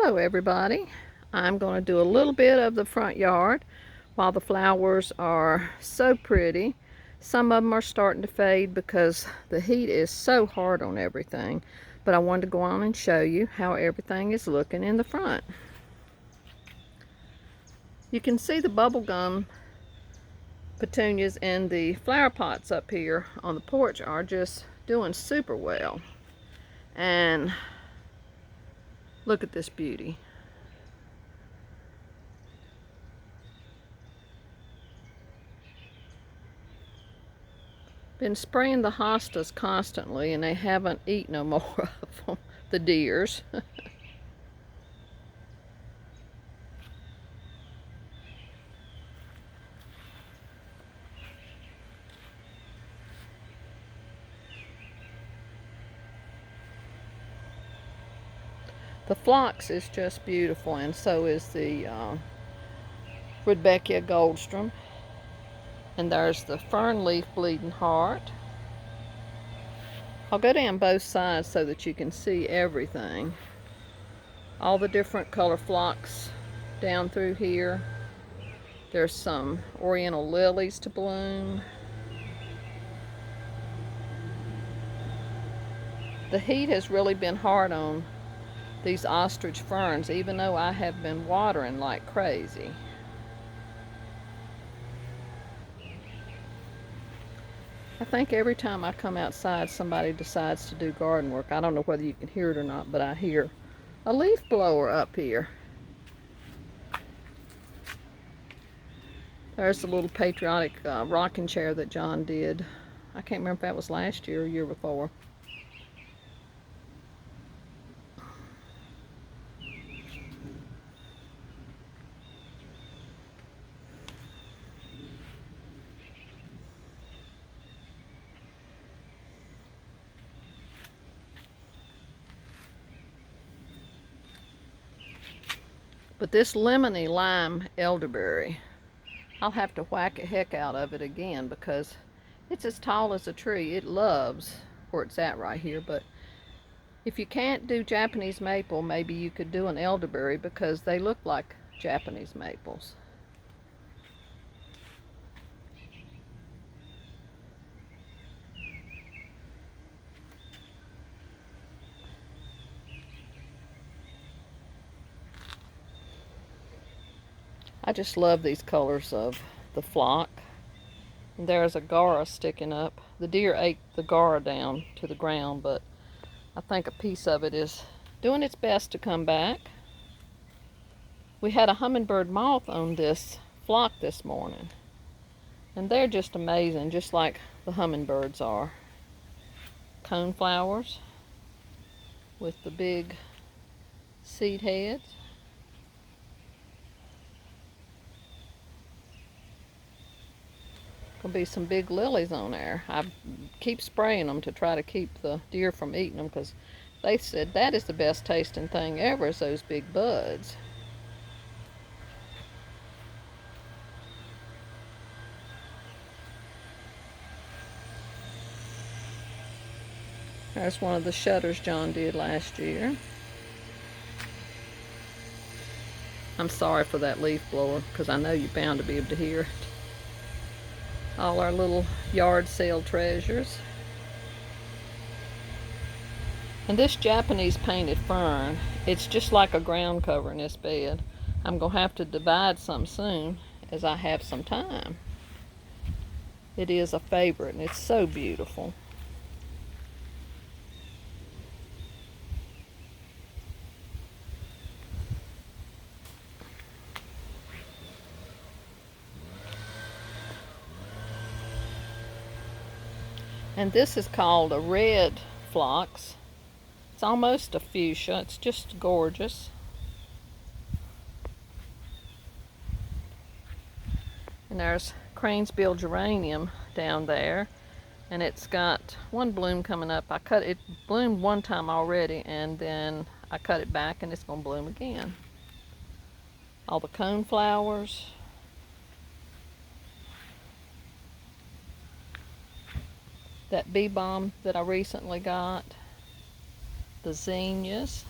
Hello everybody. I'm going to do a little bit of the front yard while the flowers are so pretty. Some of them are starting to fade because the heat is so hard on everything. But I wanted to go on and show you how everything is looking in the front. You can see the bubblegum petunias and the flower pots up here on the porch are just doing super well. And look at this beauty. Been spraying the hostas constantly and they haven't eaten no more of them, the deers. The phlox is just beautiful, and so is the Rudbeckia Goldstrom. And there's the fern leaf bleeding heart. I'll go down both sides so that you can see everything. All the different color phlox down through here. There's some oriental lilies to bloom. The heat has really been hard on these ostrich ferns, even though I have been watering like crazy. I think every time I come outside, somebody decides to do garden work. I don't know whether you can hear it or not, but I hear a leaf blower up here. There's the little patriotic rocking chair that John did. I can't remember if that was last year or year before. But this lemony lime elderberry, I'll have to whack a heck out of it again because it's as tall as a tree. It loves where it's at right here. But if you can't do Japanese maple, maybe you could do an elderberry because they look like Japanese maples. I just love these colors of the phlox. And there's a gara sticking up. The deer ate the gara down to the ground, but I think a piece of it is doing its best to come back. We had a hummingbird moth on this phlox this morning. And they're just amazing, just like the hummingbirds are. Coneflowers with the big seed heads. Gonna be some big lilies on there. I keep spraying them to try to keep the deer from eating them because they said that is the best tasting thing ever is those big buds. There's one of the shutters John did last year. I'm sorry for that leaf blower because I know you're bound to be able to hear it. All our little yard sale treasures. And this Japanese painted fern, it's just like a ground cover in this bed. I'm going to have to divide some soon as I have some time. It is a favorite and it's so beautiful. And this is called a red phlox. It's almost a fuchsia. It's just gorgeous. And there's crane's bill geranium down there. And it's got one bloom coming up. It bloomed one time already and then I cut it back and it's going to bloom again. All the coneflowers. That bee balm that I recently got. The zinnias.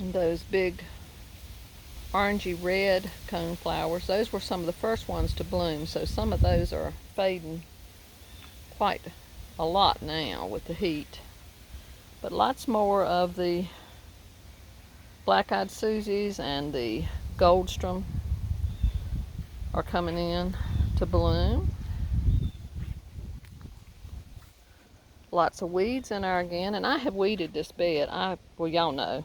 And those big orangey red coneflowers, those were some of the first ones to bloom, so some of those are fading quite a lot now with the heat. But lots more of the black-eyed Susies and the Goldstrom are coming in to bloom. Lots of weeds in there again, and I have weeded this bed. Well, y'all know.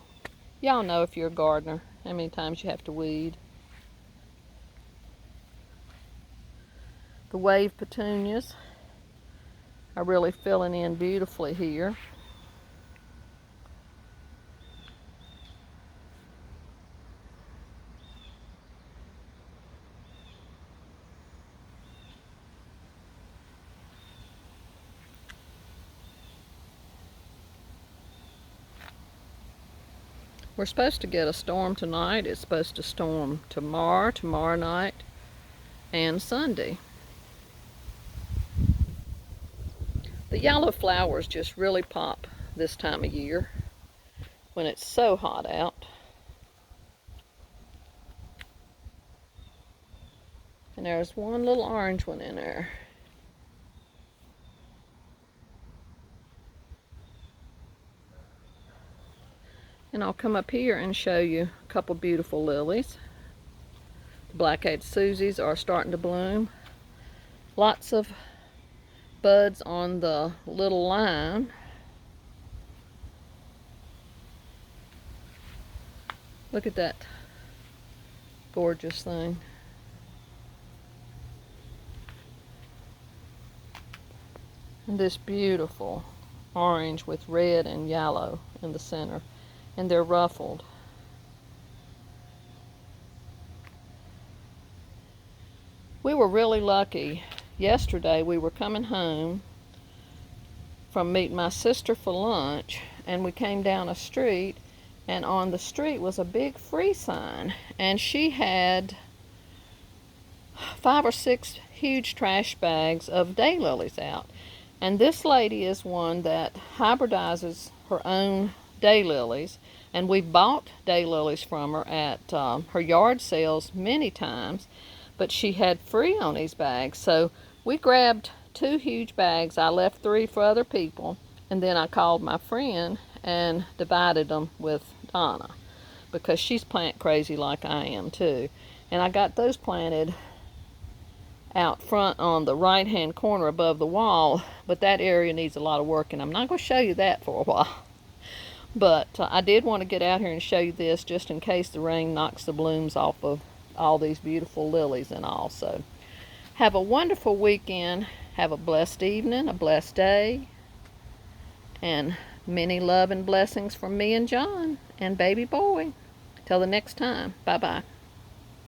Y'all know if you're a gardener how many times you have to weed. The wave petunias are really filling in beautifully here. We're supposed to get a storm tonight. It's supposed to storm tomorrow night, and Sunday. The yellow flowers just really pop this time of year when it's so hot out. And there's one little orange one in there. And I'll come up here and show you a couple beautiful lilies. The black-eyed Susies are starting to bloom. Lots of buds on the little lime. Look at that gorgeous thing. And this beautiful orange with red and yellow in the center. And they're ruffled. We were really lucky. Yesterday we were coming home from meeting my sister for lunch, and we came down a street, and on the street was a big free sign, and she had 5 or 6 huge trash bags of daylilies out. And this lady is one that hybridizes her own daylilies, and we bought daylilies from her at her yard sales many times, but she had free on these bags. So we grabbed 2 huge bags. I left 3 for other people, and then I called my friend and divided them with Donna, because she's plant crazy like I am too. And I got those planted out front on the right hand corner above the wall, but that area needs a lot of work, and I'm not going to show you that for a while. But I did want to get out here and show you this just in case the rain knocks the blooms off of all these beautiful lilies and all. So have a wonderful weekend. Have a blessed evening, a blessed day, and many love and blessings from me and John and baby boy. Till the next time. Bye-bye.